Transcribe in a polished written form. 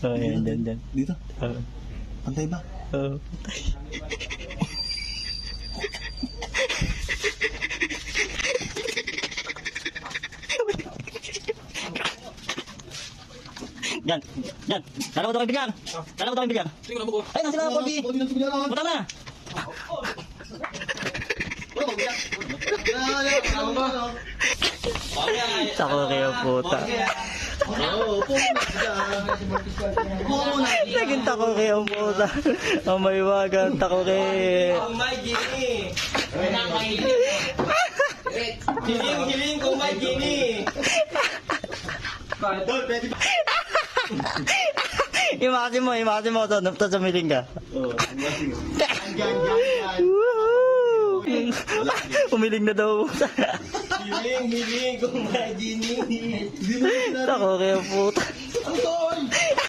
Oh, yan, yan. Dito? Oh, Pantay ba? oh. Yan, yan. Kala mo ito kang bilyar. Kala mo ito kang bilyar. Ay, nang sila na, Corby. Punta na. Sako kayo, puta. Naging tako kayo, puta. Ang may wagan, tako kayo. Kung may gini. Hiling kung may gini. Imagine mo ito, nafta sa miling ka. Umiling na daw. Hiling kung may gini. Tako kayo, puta. Ang to,